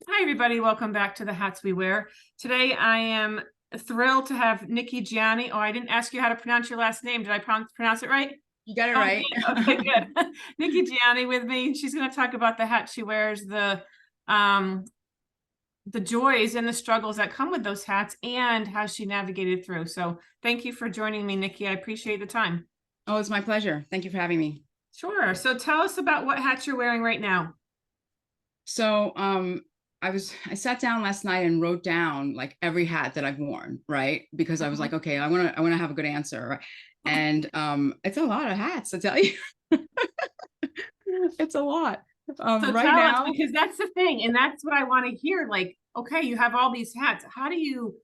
Hi, everybody. Welcome back to the Hats We Wear. Today, I am thrilled to have Nikki Gianni. Oh, I didn't ask you how to pronounce your last name. Did I pronounce it right? You got it Oh, right. okay, good. Nikki Gianni with me. She's going to talk about the hat she wears, um, the joys and the struggles that come with those hats, and how she navigated through. So, thank you for joining me, Nikki. I appreciate the time. Oh, it's my pleasure. Thank you for having me. Sure. So, tell us about what hat you're wearing right now. So, I sat down last night and wrote down like every hat that I've worn, right? Because I was like, okay, I want to have a good answer, right? And it's a lot of hats, I tell you. It's a lot. So Right tell us, now, because that's the thing, and that's what I want to hear. Like, okay, you have all these hats. How do you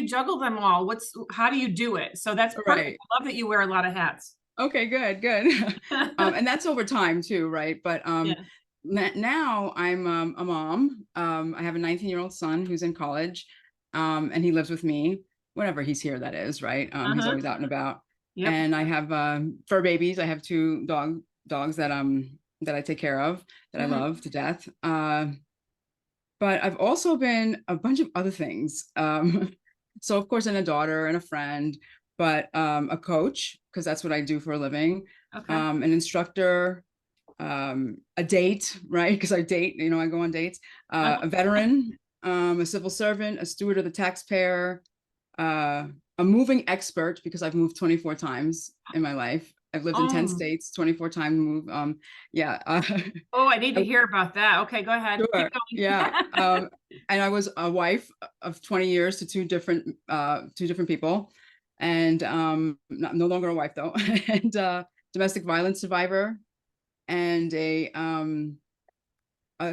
juggle them all? How do you do it? So that's perfect. right. I love that you wear a lot of hats. Okay, good, good. And that's over time too, right? But Yeah. now I'm a mom. I have a 19-year-old son who's in college, and he lives with me whenever he's here, that is, right? He's Uh-huh. always out and about. Yep. And I have fur babies. I have two dogs that I take care of, that I Mhm. love to death. But I've also been a bunch of other things. So of course, and a daughter and a friend, but a coach, because that's what I do for a living, Okay. an instructor, a date, right? Because I date, I go on dates, a Uh-huh. veteran, a civil servant, a steward of the taxpayer, uh, a moving expert, because I've moved 24 times in my life. I've lived in 10 Oh, states, 24 times moved. Yeah. oh, I need to I hear about that. Okay, go ahead. Keep Sure. Yeah. going. And I was a wife of 20 years to two different people. And no longer a wife though. And domestic violence survivor, and a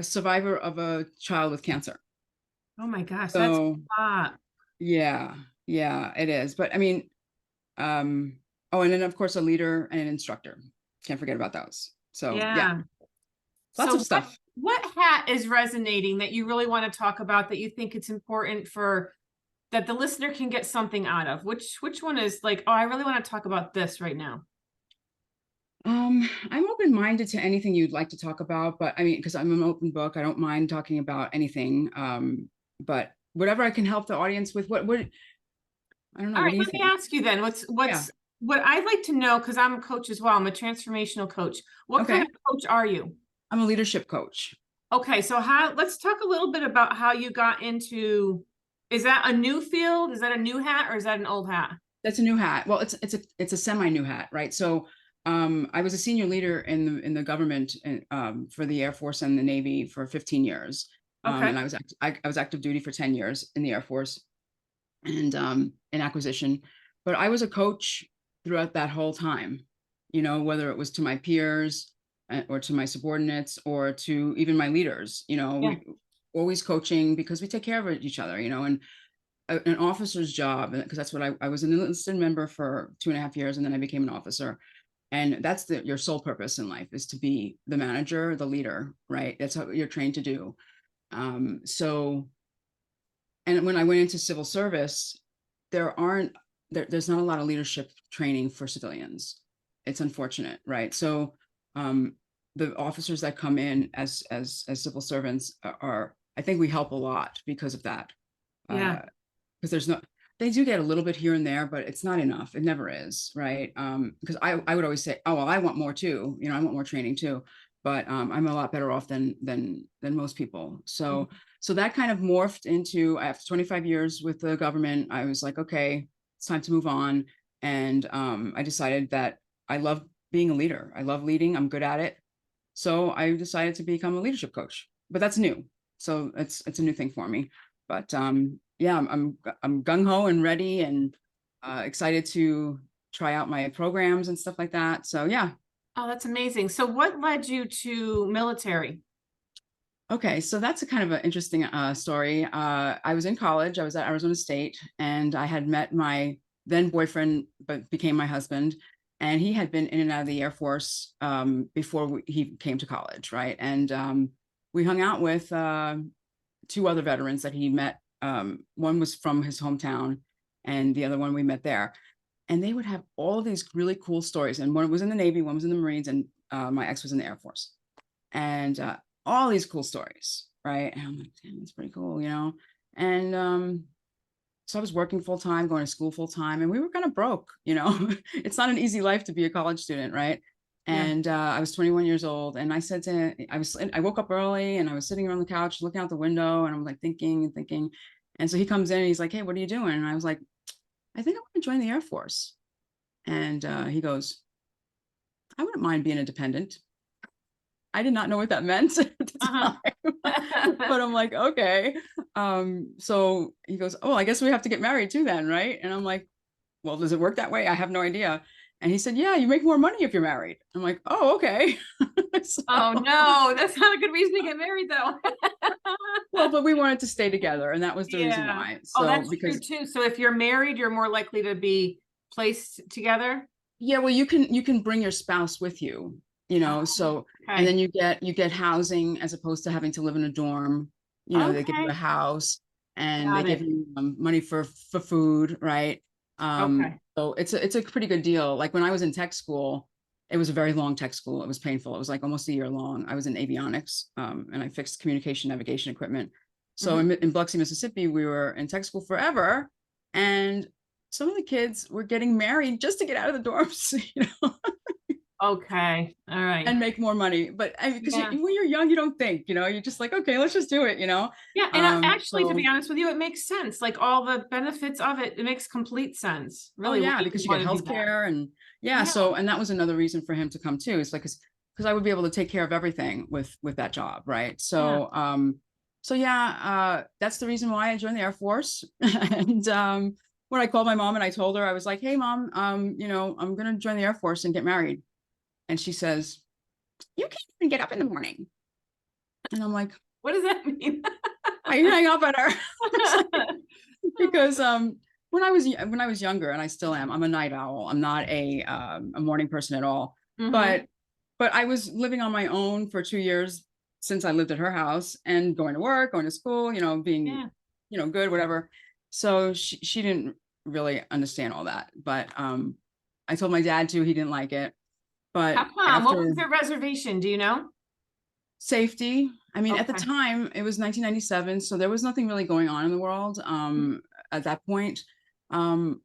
survivor of a child with cancer. Oh my gosh, that's So a lot. yeah, yeah, it is. But I mean, um, oh, and then of course a leader and an instructor. Can't forget about those. So yeah, Yeah. lots So of stuff. what hat is resonating that you really want to talk about, that you think it's important for that the listener can get something out of? Which one is like, oh, I really want to talk about this right now. I'm open-minded to anything you'd like to talk about, but I mean, because I'm an open book, I don't mind talking about anything. But whatever I can help the audience with, I don't know, All what right, do you let me think? ask you then, Yeah. what I'd like to know, because I'm a coach as well. I'm a transformational coach. What kind Okay. of coach are you? I'm a leadership coach. Okay, so let's talk a little bit about how you got into, is that a new field? Is that a new hat, or is that an old hat? That's a new hat. Well, it's a semi-new hat, right? So I was a senior leader in the government, for the Air Force and the Navy for 15 years. Okay. And I was active duty for 10 years in the Air Force, and in acquisition. But I was a coach throughout that whole time, whether it was to my peers, or to my subordinates, or to even my leaders. Yeah. We always coaching, because we take care of each other, and an officer's job, because that's what I was an enlisted member for 2.5 years, and then I became an officer. And that's your sole purpose in life, is to be the manager, the leader, right? That's what you're trained to do. So, and when I went into civil service, there's not a lot of leadership training for civilians. It's unfortunate, right? So the officers that come in as civil servants are, I think we help a lot because of that. Yeah. Because there's no, they do get a little bit here and there, but it's not enough. It never is, right? Because I would always say, oh well, I want more too. I want more training too. But I'm a lot better off than most people. So Mhm. so that kind of morphed into, after 25 years with the government, I was like, okay, it's time to move on. And I decided that I love being a leader. I love leading. I'm good at it. So I decided to become a leadership coach. But that's new. So it's a new thing for me. But yeah, I'm gung ho and ready, and excited to try out my programs and stuff like that. So yeah. Oh, that's amazing. So what led you to military? Okay, so that's a kind of an interesting story. I was in college. I was at Arizona State, and I had met my then boyfriend, but became my husband. And he had been in and out of the Air Force before he came to college, right? And we hung out with two other veterans that he met. One was from his hometown, and the other one we met there. And they would have all of these really cool stories. And one was in the Navy, one was in the Marines, and my ex was in the Air Force. And all these cool stories, right? And I'm like, damn, that's pretty cool, you know? And so I was working full time, going to school full time, and we were kind of broke, you know? It's not an easy life to be a college student, right? Yeah. And I was 21 years old, and I said to I woke up early and I was sitting on the couch looking out the window, and I'm like thinking and thinking. And so he comes in and he's like, "Hey, what are you doing?" And I was like, "I think I want to join the Air Force." And he goes, "I wouldn't mind being a dependent." I did not know what that meant at the Uh-huh. time, but I'm like, okay. So he goes, "Oh, I guess we have to get married too then, right?" And I'm like, "Well, does it work that way? I have no idea." And he said, "Yeah, you make more money if you're married." I'm like, "Oh, okay." So, Oh no, that's not a good reason to get married though. well, but we wanted to stay together, and that was the reason Yeah. why. Oh, So that's true because too. So if you're married, you're more likely to be placed together. yeah, well, you can bring your spouse with you, you know. Oh, So and okay. then you get housing as opposed to having to live in a dorm. You know, they give you a Okay. house and they Got give it. you money for food, right? Okay. So it's a pretty good deal. Like when I was in tech school, it was a very long tech school. It was painful. It was like almost a year long. I was in avionics, and I fixed communication navigation equipment. So Mhm. in Biloxi, Mississippi, we were in tech school forever, and some of the kids were getting married just to get out of the dorms, you know, Okay. All right. and make more money. But because Yeah. when you're young, you don't think, you know, you're just like, okay, let's just do it, you know. Yeah. And actually, to So be honest with you, it makes sense. Like all the benefits of it, it makes complete sense. oh Really, why yeah, you because would you get want to do that. healthcare and yeah. Yeah. So and that was another reason for him to come too. It's like because I would be able to take care of everything with that job, right? Yeah. So yeah, that's the reason why I joined the Air Force. And when I called my mom and I told her, I was like, "Hey mom, you know, I'm gonna join the Air Force and get married." And she says, "You can't even get up in the morning." And I'm like, What does that mean? "I hang up at her." Because when I was younger, and I still am, I'm a night owl. I'm not a morning person at all. Hmm. But I was living on my own for 2 years since I lived at her house and going to work, going to school, you know, being, Yeah. you know, good, whatever. So she didn't really understand all that. But I told my dad too, he didn't like it. But How come? What was after their reservation? Do you know? safety, I mean, at the Okay. time, it was 1997, so there was nothing really going on in the world at that point. Um,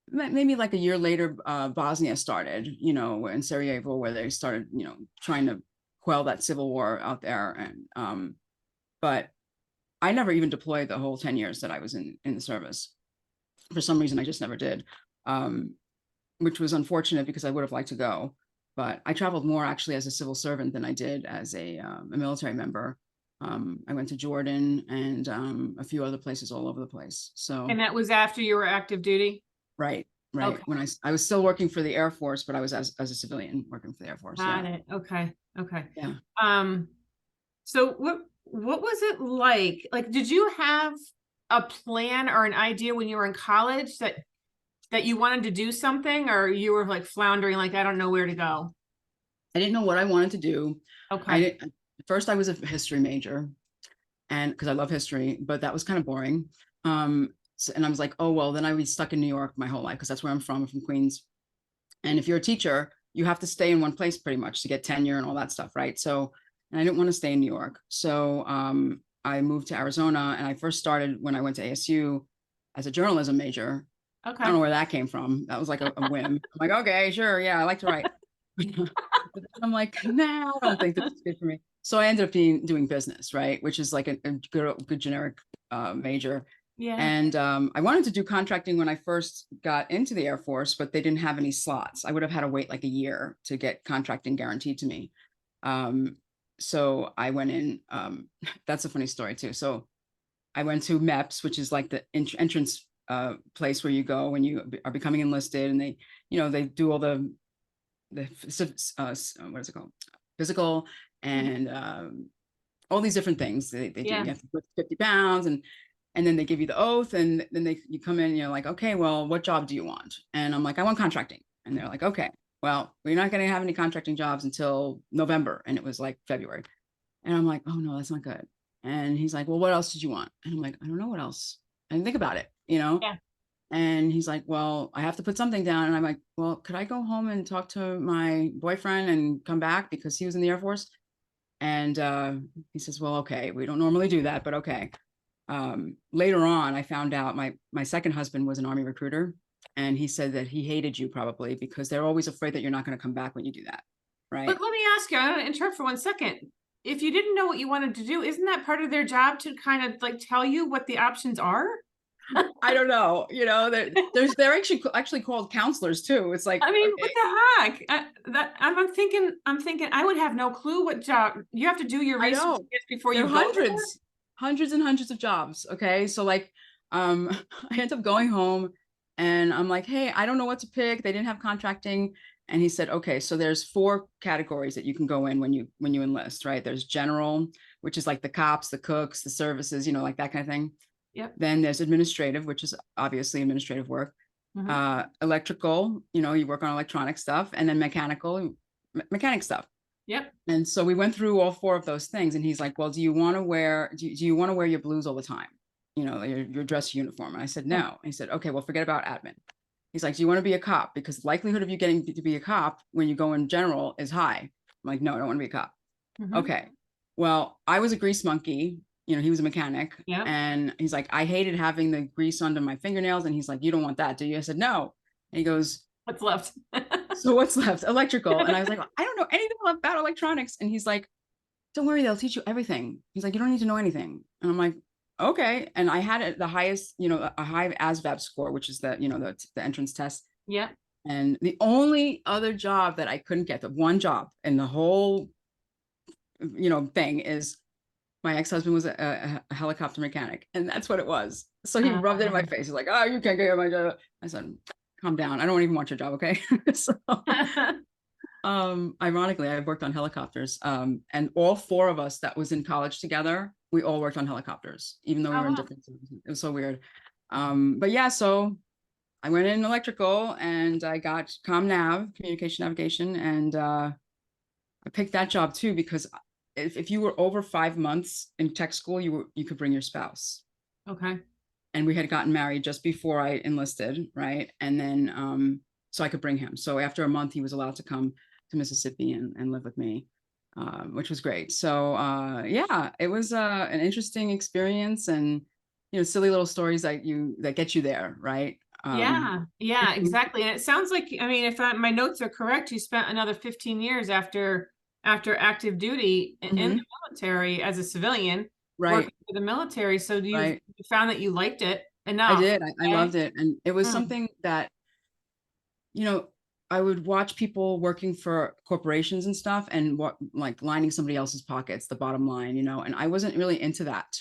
maybe like a year later, Bosnia started, you know, in Sarajevo, where they started, you know, trying to quell that civil war out there. And but I never even deployed the whole 10 years that I was in the service. For some reason, I just never did, um, which was unfortunate because I would have liked to go. But I traveled more actually as a civil servant than I did as a military member. I went to Jordan and a few other places all over the place. So And that was after you were active duty? right, right. Okay. When I was still working for the Air Force, but I was as a civilian working for the Air Force. Yeah, Got it. Okay. Okay. yeah. Um, so what was it like? Like, did you have a plan or an idea when you were in college that you wanted to do something, or you were like floundering, like I don't know where to go? I didn't know what I wanted to do. I Okay. didn't. First, I was a history major, and because I love history, but that was kind of boring. And I was like, oh well, then I was stuck in New York my whole life because that's where I'm from. I'm from Queens. And if you're a teacher, you have to stay in one place pretty much to get tenure and all that stuff, right? So, and I didn't want to stay in New York. So I moved to Arizona, and I first started when I went to ASU as a journalism major. I don't Okay. know where that came from. That was like a whim. I'm like, okay, sure, yeah, I like to write. But I'm like, nah, I don't think this is good for me. So I ended up doing business, right, which is like a good generic major. Yeah. And I wanted to do contracting when I first got into the Air Force, but they didn't have any slots. I would have had to wait like a year to get contracting guaranteed to me. Um, so I went in. That's a funny story too. So I went to MEPS, which is like the entrance place where you go when you are becoming enlisted, and they, you know, they do all the what is it called, physical and all these different things they do. You Yeah. have to put 50 pounds and then they give you the oath, and then you come in and you're like, okay, well, what job do you want? And I'm like, I want contracting. And they're like, okay, well, we're not going to have any contracting jobs until November. And it was like February. And I'm like, oh no, that's not good. And he's like, well, what else did you want? And I'm like, I don't know what else. I didn't think about it, you know? Yeah. And he's like, well, I have to put something down. And I'm like, well, could I go home and talk to my boyfriend and come back because he was in the Air Force? And he says, well, okay, we don't normally do that, but okay. Later on, I found out my second husband was an Army recruiter, and he said that he hated you probably because they're always afraid that you're not going to come back when you do that. Right. But let me ask you, I'm going to interrupt for 1 second. If you didn't know what you wanted to do, isn't that part of their job to kind of like tell you what the options are? I don't know, they're actually called counselors too. It's like, I mean, what okay, the heck? I'm thinking I would have no clue what job you have to do your I research know before there you are go there. hundreds and hundreds of jobs. Okay. So like, I end up going home and I'm like, hey, I don't know what to pick. They didn't have contracting. And he said, okay, so there's 4 categories that you can go in when you enlist, right? There's general, which is like the cops, the cooks, the services, like that kind of thing. Yep. Then there's administrative, which is obviously administrative work. Mhm. Electrical, you work on electronic stuff, and then mechanical, mechanic stuff. Yep. And so we went through all 4 of those things. And he's like, well, do you want to wear your blues all the time? Your dress uniform. And I said, no. Yeah. And he said, okay, well, forget about admin. He's like, do you want to be a cop? Because the likelihood of you getting to be a cop when you go in general is high. I'm like, no, I don't want to be a cop. Mhm. Okay. Well, I was a grease monkey. He was a mechanic. Yep. And he's like, I hated having the grease under my fingernails. And he's like, you don't want that, do you? I said, no. And he goes, What's left? so what's left? Electrical. And I was like, I don't know anything about electronics. And he's like, don't worry, they'll teach you everything. He's like, you don't need to know anything. And I'm like, okay. And I had the highest, a high ASVAB score, which is the entrance test. Yep. And the only other job that I couldn't get, the one job in the whole, thing is my ex-husband was a helicopter mechanic, and that's what it was. So he rubbed it in my face. He's like, oh, you can't get my job. I said, calm down. I don't even want your job. Okay. So ironically, I worked on helicopters. And all 4 of us that was in college together, we all worked on helicopters, even though we Oh, were in wow. different services. It was so weird. But yeah, so I went in electrical and I got communication navigation, and I picked that job too because if you were over 5 months in tech school, you could bring your spouse. Okay. And we had gotten married just before I enlisted, right? And then so I could bring him. So after a month, he was allowed to come to Mississippi and live with me, which was great. So yeah, it was an interesting experience, and silly little stories that get you there, right? Yeah, exactly. And it sounds like, I mean, if my notes are correct, you spent another 15 years after active duty in Mhm. the military as a civilian Right, working for the military. So right. you found that you liked it I enough? did. I Okay. loved it, and it was Mm. something that you know, I would watch people working for corporations and stuff and what like lining somebody else's pockets, the bottom line, and I wasn't really into that.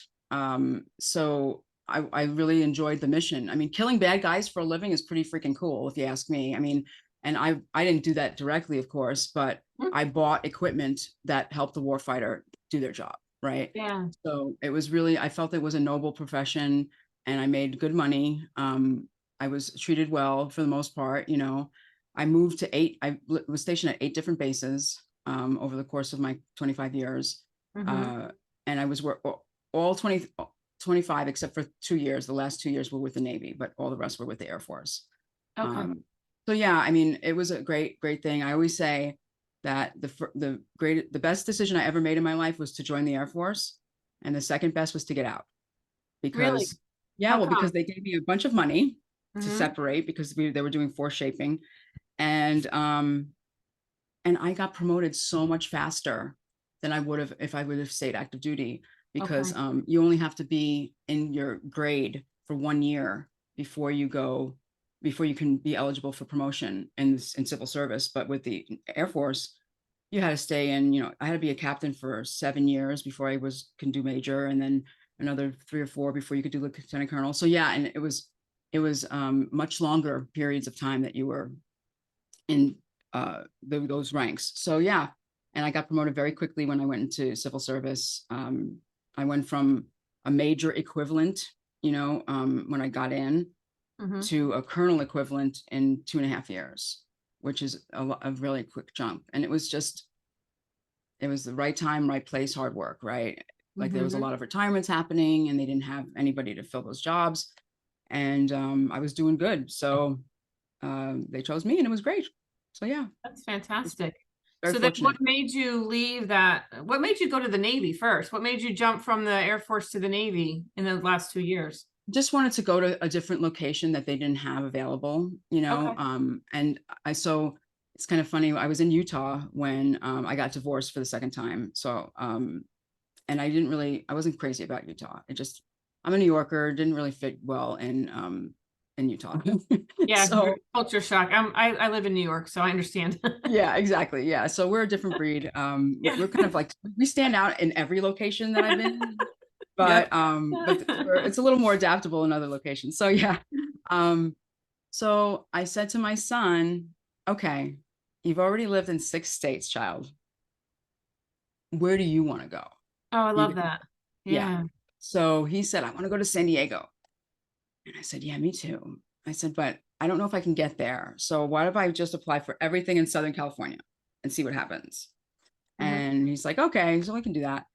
So I really enjoyed the mission. I mean, killing bad guys for a living is pretty freaking cool, if you ask me. I mean, and I didn't do that directly, of course, but Mm. I bought equipment that helped the warfighter do their job, right? Yeah. So it was really, I felt it was a noble profession, and I made good money. I was treated well for the most part. I moved to was stationed at 8 different bases over the course of my 25 years. Mhm. Uh, and I was all 25 except for 2 years. The last 2 years were with the Navy, but all the rest were with the Air Force. Okay. So yeah, I mean, it was a great, great thing. I always say that the best decision I ever made in my life was to join the Air Force, and the second best was to get out. Really? Because yeah, How well, because come? they gave me a bunch of money to Mhm. separate because they were doing force shaping, and I got promoted so much faster than I would have if I would have stayed active duty, because Okay. you only have to be in your grade for 1 year before you can be eligible for promotion in civil service. But with the Air Force, you had to stay in, I had to be a captain for 7 years before I can do major, and then another 3 or 4 before you could do lieutenant colonel. So yeah, and it was much longer periods of time that you were in those ranks. So yeah, and I got promoted very quickly when I went into civil service. I went from a major equivalent, when I got in, Mhm. to a colonel equivalent in 2.5 years, which is a really quick jump. And it was the right time, right place, hard work, right? Like there was a Mhm. lot of retirements happening, and they didn't have anybody to fill those jobs. And I was doing good. So they chose me, and it was great. So yeah. That's fantastic. very So then what fortunate. made you leave that? What made you go to the Navy first? What made you jump from the Air Force to the Navy in the last 2 years? Just wanted to go to a different location that they didn't have available, you know. Okay. And so it's kind of funny. I was in Utah when I got divorced for the second time. So and I wasn't crazy about Utah. I'm a New Yorker, didn't really fit well in Utah. Yeah, So culture shock. I live in New York, so I understand. yeah, exactly. Yeah. So we're a different breed. Yeah. We're kind of like we stand out in every location that I've been in, Yep. but it's a little more adaptable in other locations. So yeah. Um, so I said to my son, okay, you've already lived in 6 states, child. Where do you want to go? Oh, I You, love that. yeah. Yeah. So he said, I want to go to San Diego. And I said, yeah, me too. I said, but I don't know if I can get there. So why don't I just apply for everything in Southern California and see what happens? Mhm. And he's like, okay, so we can do that.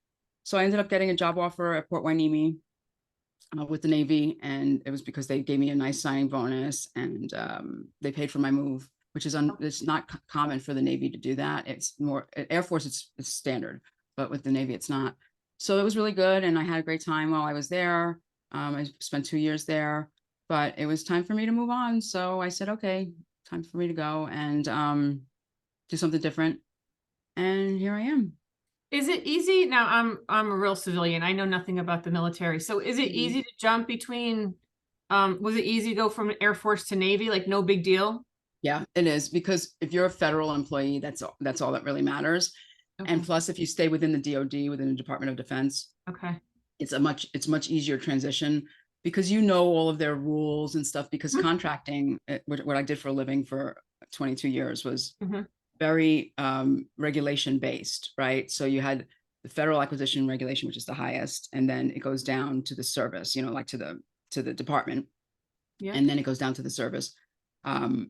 So I ended up getting a job offer at Port Hueneme with the Navy, and it was because they gave me a nice signing bonus, and they paid for my move, which is it's not common for the Navy to do that. It's more Air Force, it's standard, but with the Navy, it's not. So it was really good, and I had a great time while I was there. I spent 2 years there, but it was time for me to move on. So I said, okay, time for me to go and do something different. And here I am. Is it easy? Now I'm a real civilian. I know nothing about the military. So is it Mhm. easy to jump between was it easy to go from Air Force to Navy? Like no big deal? Yeah, it is, because if you're a federal employee, that's all that really matters. And Okay. plus, if you stay within the DoD, within the Department of Defense, Okay. it's much easier transition because you know all of their rules and stuff. Because Mhm. contracting, what I did for a living for 22 years was Mhm. very regulation based, right? So you had the federal acquisition regulation, which is the highest, and then it goes down to the service, like to the department, Yeah. and then it goes down to the service.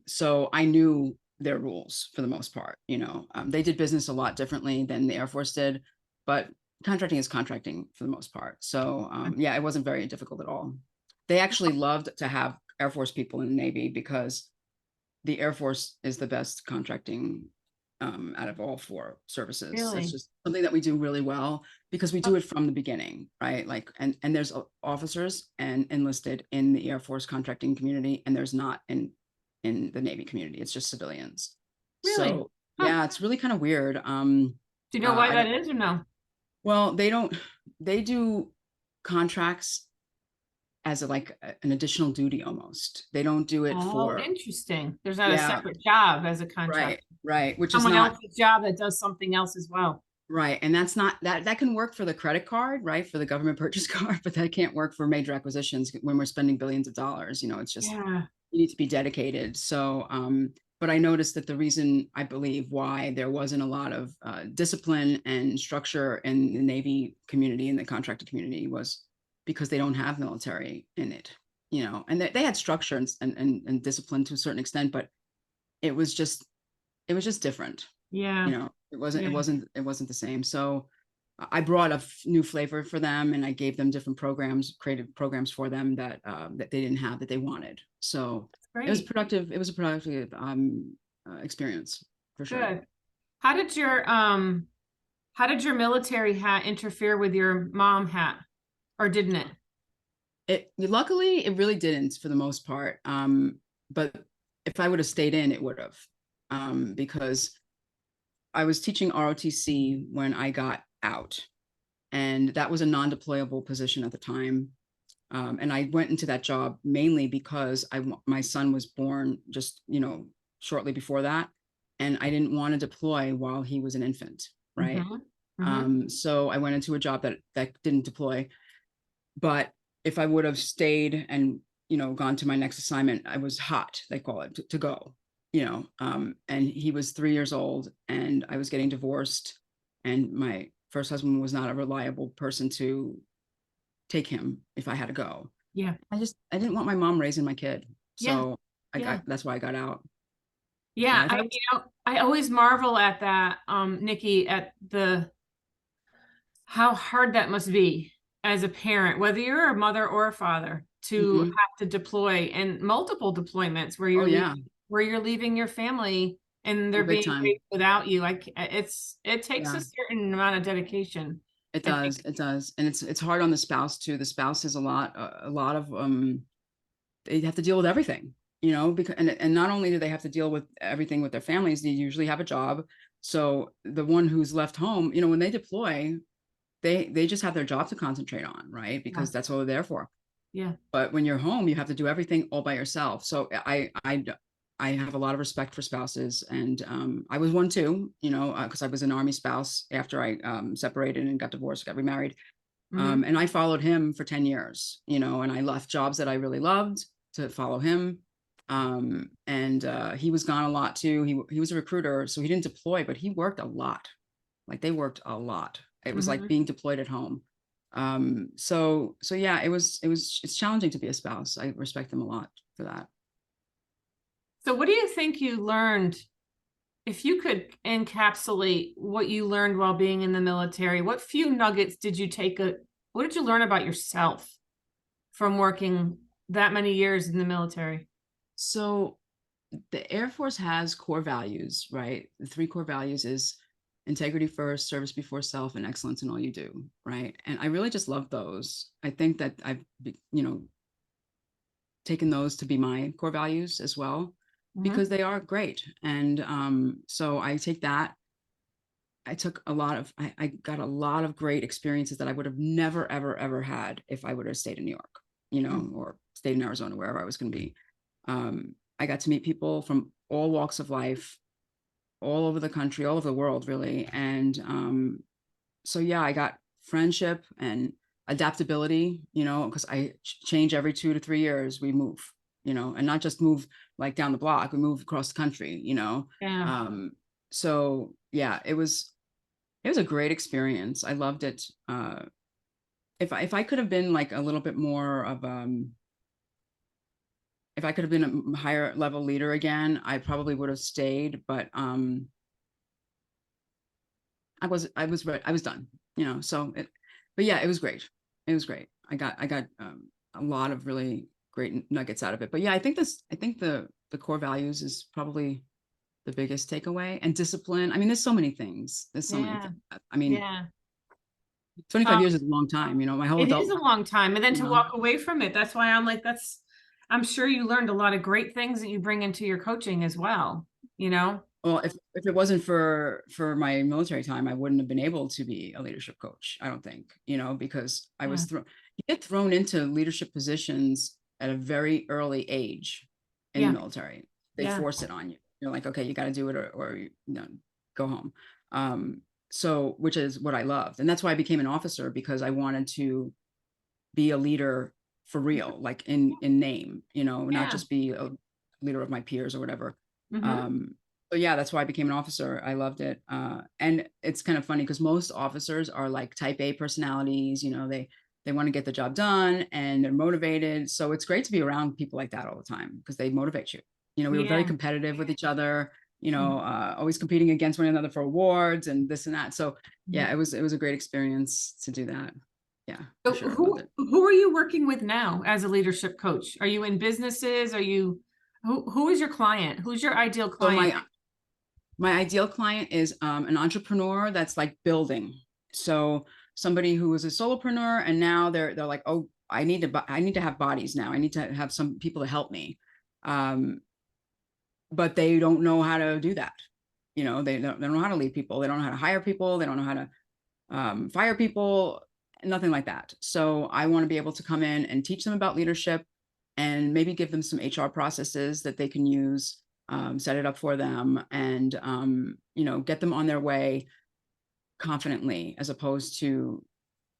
So I knew their rules for the most part. They did business a lot differently than the Air Force did, but contracting is contracting for the most part. So yeah, it wasn't very difficult at all. They actually loved to have Air Force people in the Navy because the Air Force is the best contracting out of all 4 services. That's Really? just something that we do really well because we do it from the beginning, right? Like, and there's officers and enlisted in the Air Force contracting community, and there's not in the Navy community. It's just civilians. Really? So Huh. yeah, it's really kind of weird. Do you know why I that don't. is or no? Well, they don't. They do contracts as an additional duty almost. They don't do it Oh, for. interesting. There's not a Yeah, separate job as a contract. right, right, which is Someone not. else's job that does something else as well. Right. And that's not that can work for the credit card, right? For the government purchase card, but that can't work for major acquisitions when we're spending billions of dollars. It's just Yeah. you need to be dedicated. So but I noticed that the reason I believe why there wasn't a lot of discipline and structure in the Navy community and the contractor community was because they don't have military in it, and they had structure and discipline to a certain extent, but it was just it was just different. Yeah. It wasn't Yeah. the same. So I brought a new flavor for them, and I gave them different programs, creative programs for them that they didn't have that they wanted. So it was Great. productive. It was a productive experience for sure. Good. How did your um how did your military hat interfere with your mom hat? Or didn't it? It luckily it really didn't for the most part. But if I would have stayed in, it would have, because I was teaching ROTC when I got out, and that was a non-deployable position at the time. And I went into that job mainly because my son was born just shortly before that, and I didn't want to deploy while he was an infant, right? Mm-hmm. Mm-hmm. So I went into a job that didn't deploy. But if I would have stayed and gone to my next assignment, I was hot, they call it, to go. And he was 3 years old, and I was getting divorced, and my first husband was not a reliable person to take him if I had to go. Yeah. I didn't want my mom raising my kid. Yeah. So Yeah. that's why I got out. Yeah. But if I was, I always marvel at that, Nikki, at the how hard that must be as a parent, whether you're a mother or a father, to Mhm. have to deploy and multiple deployments Oh yeah, where you're leaving your family and Oh, they're big being time. raised without you. It takes a Yeah, certain amount of dedication, it I think. does. It does. And it's hard on the spouse too. The spouse is a lot of, they have to deal with everything, because, and not only do they have to deal with everything with their families, they usually have a job. So the one who's left home, when they deploy, they just have their job to concentrate on, right? Yeah. Because that's what they're there for. Yeah. But when you're home, you have to do everything all by yourself. So I have a lot of respect for spouses, and I was one too, because I was an Army spouse after I separated and got divorced, got remarried. Hmm. And I followed him for 10 years, and I left jobs that I really loved to follow him. And he was gone a lot too. He was a recruiter, so he didn't deploy, but he worked a lot. Like they worked a lot. It was like Hmm. being deployed at home. So yeah, it's challenging to be a spouse. I respect them a lot for that. So what do you think you learned? If you could encapsulate what you learned while being in the military, what few nuggets did you what did you learn about yourself from working that many years in the military? So the Air Force has core values, right? The three core values is integrity first, service before self, and excellence in all you do, right? And I really just love those. I think that I've taken those to be my core values as well, Hmm. because they are great. And so I take that. I got a lot of great experiences that I would have never, ever, ever had if I would have stayed in New York, or stayed in Arizona, wherever I was going to be. I got to meet people from all walks of life, all over the country, all over the world, really. And so, yeah, I got friendship and adaptability, because I change every 2 to 3 years. We move, and not just move like down the. We move across the country. Yeah. Um, so, yeah, it was a great experience. I loved it. If I could have been like a little bit more of if I could have been a higher level leader again, I probably would have stayed. But I was done. But yeah, it was great. It was great. I got a lot of really great nuggets out of it. But yeah, I think the core values is probably the biggest takeaway, and discipline. I mean, there's so many things. There's so many Yeah. things. I mean, Yeah. 25 Um, years is a long time, my whole it is adult a life, long time. And then you to know. walk away from it, that's why I'm like, I'm sure you learned a lot of great things that you bring into your coaching as well, you know? Well, if it wasn't for my military time, I wouldn't have been able to be a leadership coach, I don't think, because I Yeah. was thrown you get thrown into leadership positions at a very early age in the Yeah. military. They Yeah. force it on you. You're like, okay, you got to do it, or go home. So which is what I loved. And that's why I became an officer, because I wanted to be a leader for real, like in name, not Yeah. just be a leader of my peers or whatever. Hmm. Um, so yeah, that's why I became an officer. I loved it. And it's kind of funny because most officers are like type A personalities, they want to get the job done and they're motivated. So it's great to be around people like that all the time because they motivate you. We were very Yeah. competitive with each other, Mhm. always competing against one another for awards and this and that. So Mhm. yeah, it was a great experience to do that. Yeah, for So sure. I loved it. who are you working with now as a leadership coach? Are you in businesses? Who is your client? Who's your ideal So client? my ideal client is an entrepreneur that's like building. So somebody who is a solopreneur and now they're like, oh, I need to have bodies now. I need to have some people to help me. Um, but they don't know how to do that. They don't know how to lead people. They don't know how to hire people. They don't know how to fire people, nothing like that. So I want to be able to come in and teach them about leadership and maybe give them some HR processes that they can use, set it up for them, and get them on their way confidently, as opposed to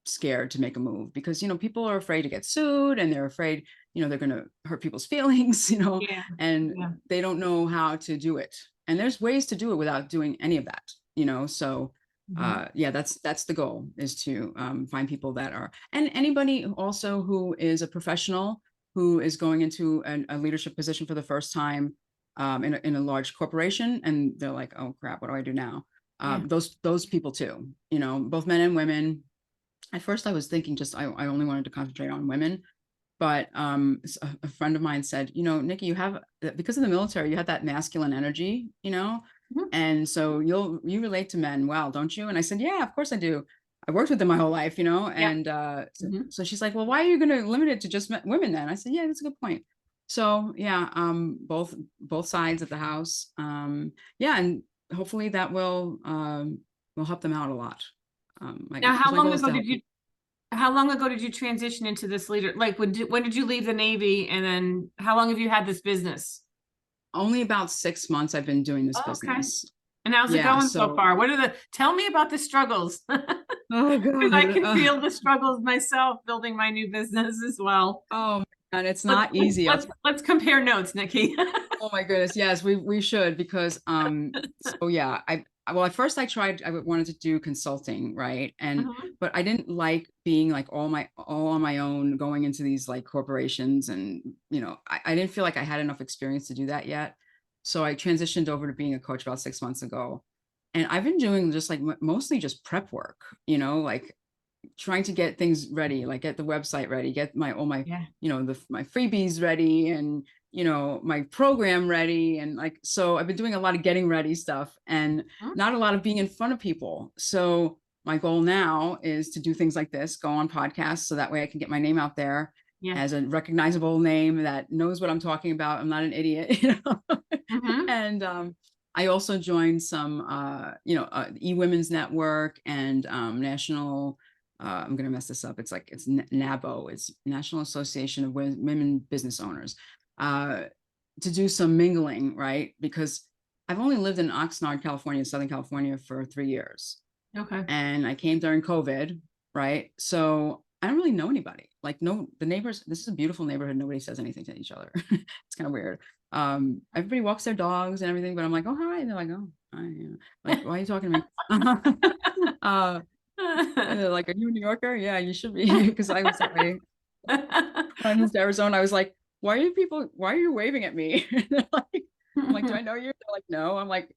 scared to make a move, because people are afraid to get sued, and they're afraid they're going to hurt people's feelings, Yeah. and Yeah. they don't know how to do it, and there's ways to do it without doing any of that. So Mhm. yeah, that's the goal, is to find people that are, and anybody also who is a professional who is going into a leadership position for the first time, in a large corporation, and they're like, oh crap, what do I do now? Yeah. Those people too, both men and women. At first I was thinking just I only wanted to concentrate on women, but a friend of mine said, Nikki, you have, because of the military, you have that masculine energy, Mhm. And so you relate to men well, don't you? And I said, yeah, of course I do. I worked with them my whole life, you know? Yeah. And so, Mhm. so she's like, well, why are you going to limit it to just women then? I said, yeah, that's a good point. So yeah, both sides of the house. Yeah. And hopefully that will help them out a lot. Now, Because my goal is to help people. how long ago did you transition into this leader? Like, when did you leave the Navy, and then how long have you had this business? Only about 6 months I've been doing this Oh, okay. business. And how's it Yeah. going so So, far? Tell me about the struggles. oh Because I God. can feel the struggles myself building my new business as well. Oh my God, it's Let's not easy. let's compare notes, Nikki. Oh my goodness. Yes, we should because so yeah, well at first I wanted to do consulting, right? And Mhm. but I didn't like being like all on my own going into these like corporations and I didn't feel like I had enough experience to do that yet. So I transitioned over to being a coach about 6 months ago. And I've been doing just like mostly just prep work, like trying to get things ready, like get the website ready, get all my, Yeah. my freebies ready and, my program ready. And like, so I've been doing a lot of getting ready stuff and Mhm. not a lot of being in front of people. So my goal now is to do things like this, go on podcasts. So that way I can get my name out there Yeah. as a recognizable name that knows what I'm talking about. I'm not an idiot, Mhm. and, I also joined some, e-women's network and, national, I'm going to mess this up. It's NABO. It's National Association of Women Business Owners, uh, to do some mingling, right? Because I've only lived in Oxnard, California, Southern California for 3 years. Okay. And I came during COVID, right? So I don't really know anybody. Like, no, the neighbors, this is a beautiful neighborhood. Nobody says anything to each other. It's kind of weird. Everybody walks their dogs and everything, but I'm like, oh, hi. And they're like, oh, hi. Like, why are you talking to me? And they're like, are you a New Yorker? Yeah, you should be. Because I was that way. When I moved to Arizona, I was like, why are you waving at me? And they're like, I'm like, do I know you? They're like, no. I'm like,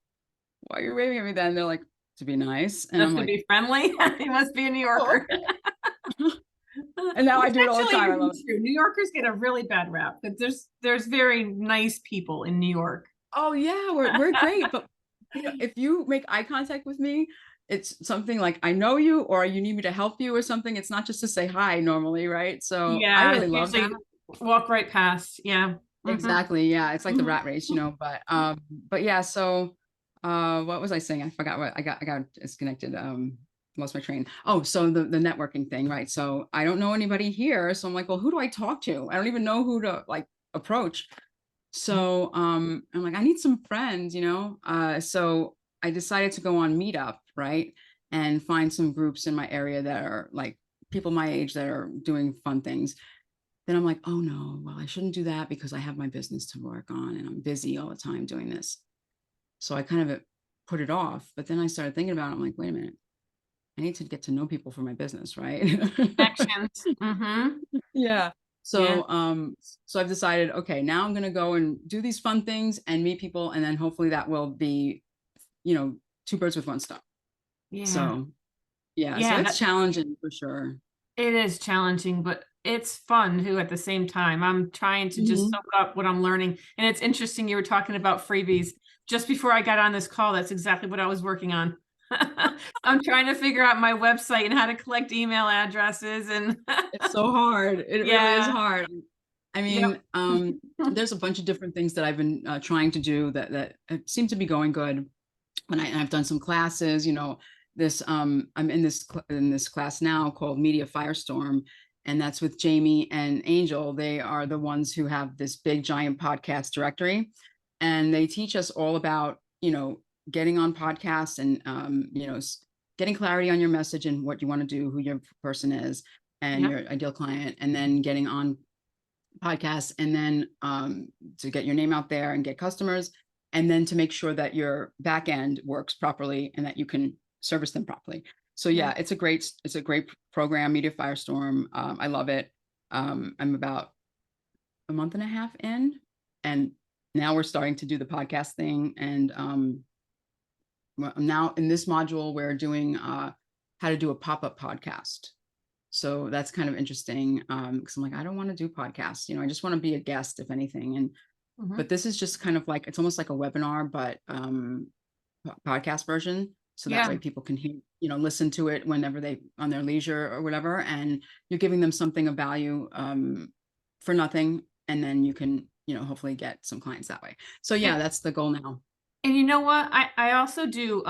why are you waving at me then? They're like, to be nice. And That's I'm gonna like, be friendly. He must be a New oh, Yorker. okay. And now I Which do it all the actually time. I isn't love it. true. New Yorkers get a really bad rap, but there's very nice people in New York. Oh yeah, we're great. But if you make eye contact with me, it's something like I know you or you need me to help you or something. It's not just to say hi normally, right? So I Yeah, really it's love that. usually walk right past. Yeah. Hmm. Exactly. Yeah. It's like the Hmm. rat race, but yeah, so what was I saying? I forgot what I got disconnected. Lost my train. Oh, so the networking thing, right? So I don't know anybody here. So I'm like, well, who do I talk to? I don't even know who to like approach. So I'm like, I need some friends. So I decided to go on Meetup, right? And find some groups in my area that are like people my age that are doing fun things. Then I'm like, oh no, well, I shouldn't do that because I have my business to work on and I'm busy all the time doing this. So I kind of put it off. But then I started thinking about it. I'm like, wait a minute, I need to get to know people for my business, right? Connections. Hmm. Yeah. Yeah. So I've decided, okay, now I'm gonna go and do these fun things and meet people, and then hopefully that will be, you know, two birds with one stone. Yeah. So yeah, so Yeah. it's challenging for sure. It is challenging, but it's fun too at the same time. I'm trying to just Mhm. soak up what I'm learning. And it's interesting you were talking about freebies. Just before I got on this call, that's exactly what I was working on. I'm trying to figure out my website and how to collect email addresses and It's so hard. It really is yeah. hard. I Yep. mean, there's a bunch of different things that I've been trying to do that seem to be going good. And I've done some classes, I'm in this class now called Media Firestorm, and that's with Jamie and Angel. They are the ones who have this big giant podcast directory, and they teach us all about, getting on podcasts and, getting clarity on your message and what you want to do, who your person is, and Yep. your ideal client, and then getting on podcasts, and then to get your name out there and get customers, and then to make sure that your back end works properly and that you can service them properly. So Yeah. yeah, it's a great program, Media Firestorm. I love it. I'm about a month and a half in, and now we're starting to do the podcast thing. And now in this module, we're doing how to do a pop-up podcast. So that's kind of interesting because I'm like, I don't want to do podcasts. I just want to be a guest, if anything. And Mhm. but this is just kind of like it's almost like a webinar, but podcast version. So that Yeah. way people can hear, listen to it whenever they on their leisure or whatever. And you're giving them something of value for nothing. And then you can, hopefully get some clients that way. So yeah, that's the goal now. And you know what? I also do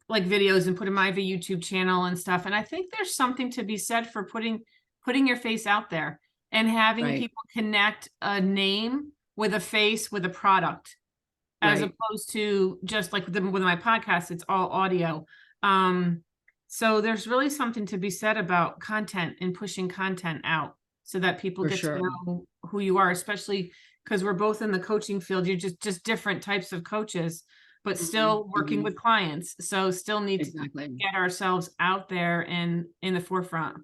like videos and put in my YouTube channel and stuff. And I think there's something to be said for putting your face out there and having Right. people connect a name with a face with a product, as Right. opposed to just like with my podcast, it's all audio. So there's really something to be said about content and pushing content out so that people For get to sure. know who you are, especially because we're both in the coaching field. You're just different types of coaches, but still working with clients. So still need to Exactly. get ourselves out there and in the forefront.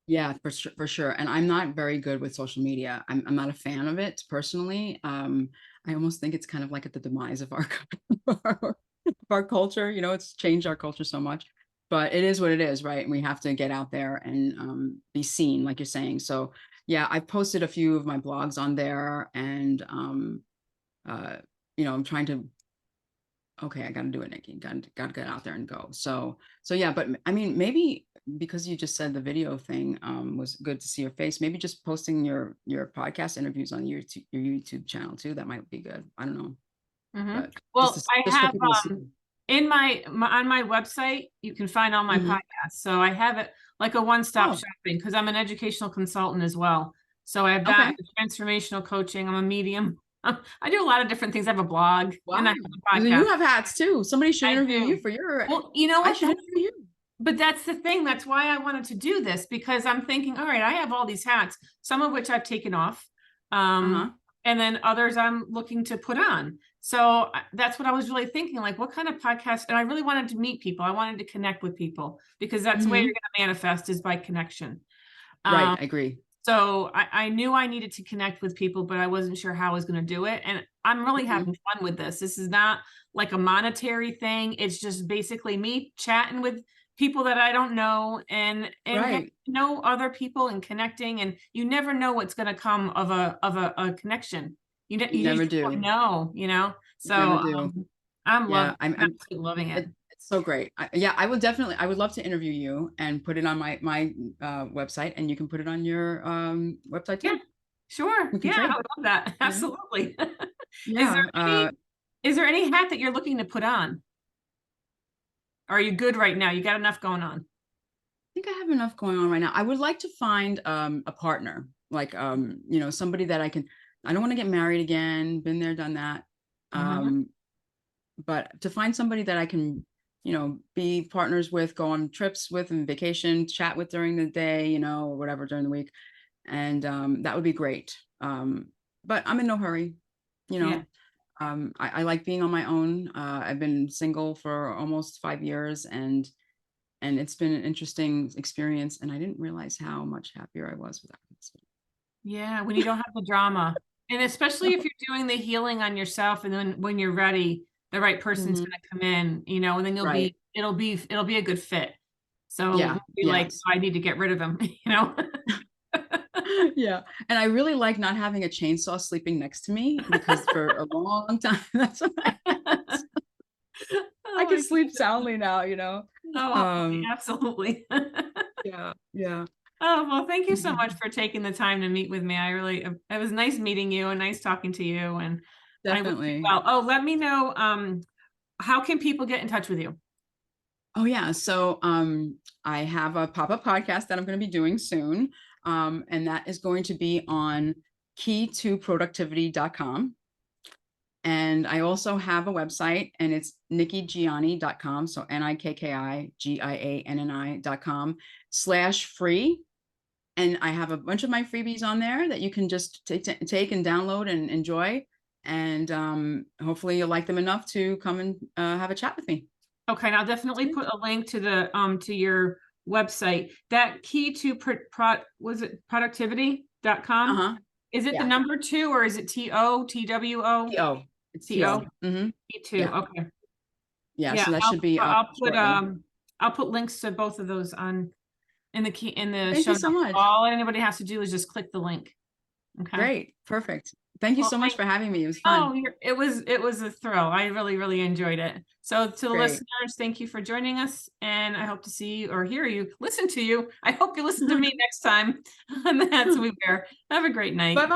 Yeah, for sure. And I'm not very good with social media. I'm not a fan of it personally. I almost think it's kind of like at the demise of our of our culture. It's changed our culture so much. But it is what it is, right? And we have to get out there and be seen, like you're saying. So yeah, I've posted a few of my blogs on there, and I'm trying to. Okay, I got to do it, Nikki. Got to get out there and go. So yeah, but I mean, maybe because you just said the video thing was good to see your face. Maybe just posting your podcast interviews on your YouTube channel too. That might be good. I don't know, but Well, I just for have people to see. in on my website, you can find all my Mhm. podcasts. So I have it like a one-stop Oh, shopping because I'm an educational consultant as well. So I have that okay. transformational coaching. I'm a medium. I do a lot of different things. I have a blog and I Wow. have a So podcast. you have hats too. Somebody should I interview you do. for your. Well, you know I what? should interview you. But that's the thing. That's why I wanted to do this, because I'm thinking, all right, I have all these hats, some of which I've taken off. Uh-huh. And then others I'm looking to put on. So that's what I was really thinking, like, what kind of podcast? And I really wanted to meet people. I wanted to connect with people because that's the way you're Hmm. going to manifest, is by connection. Right. Um, I agree. so I knew I needed to connect with people, but I wasn't sure how I was going to do it. And I'm really Mhm. having fun with this. This is not like a monetary thing. It's just basically me chatting with people that I don't know and getting Right. to know other people and connecting. And you never know what's going to come of a connection. You You never just don't do. know. You never So do. I'm Yeah. I'm absolutely loving it. It's so great. Yeah, I would love to interview you and put it on my website, and you can put it on your website Yeah, too. sure. We can Yeah, I trade. would love that. Yeah. Absolutely. Is there Yeah. any Is there any hat that you're looking to put on? Or are you good right now? You got enough going on? I think I have enough going on right now. I would like to find a partner, like somebody that I don't want to get married again, been there, done that. Mhm. Um, but to find somebody that I can, be partners with, go on trips with and vacation, chat with during the day, or whatever during the week. And that would be great. But I'm in no hurry, you Yeah. know. I like being on my own. I've been single for almost 5 years, and it's been an interesting experience. And I didn't realize how much happier I was without this. Yeah, when you don't have the drama. And especially if you're doing the healing on yourself, and then when you're ready, the right person's Mhm. gonna come in, and then Right. it'll be a good fit. So Yeah. be like, Yes. "Oh, I need to get rid of him," you know? Yeah. And I really like not having a chainsaw sleeping next to me, because for a long time, that's what I Oh can my sleep goodness. soundly now. Oh, Um, absolutely. yeah, yeah. Oh, well, thank you so much Mhm. for taking the time to meet with me. It was nice meeting you and nice talking to you. And I wish you Definitely. well. Oh, let me know, how can people get in touch with you? Oh yeah. So I have a pop-up podcast that I'm going to be doing soon. And that is going to be on key2productivity.com. And I also have a website, and it's nikkigianni.com. So NIKKIGIANNI.com/free. And I have a bunch of my freebies on there that you can just take and download and enjoy. And hopefully you'll like them enough to come and have a chat with me. Okay, and I'll definitely put a link to your website. That key to was it productivity.com? Uh-huh. Is it the Yeah. number two, or is it TO? TO. It's TO? TO. Mm-hmm. T2. Yeah. Okay. Yeah. Yeah, So that should be shortly. I'll put links to both of those on in the Thank show you notes. so much. All anybody has to do is just click the link. Okay. Great. Perfect. Thank you Well, so much thank for having me. It was Oh, fun. it was a thrill. I really, really enjoyed it. So to the Great. listeners, thank you for joining us, and I hope to see you or hear you, listen to you. I hope you listen to me next time on the Hats We Wear. Have a great night. Bye-bye.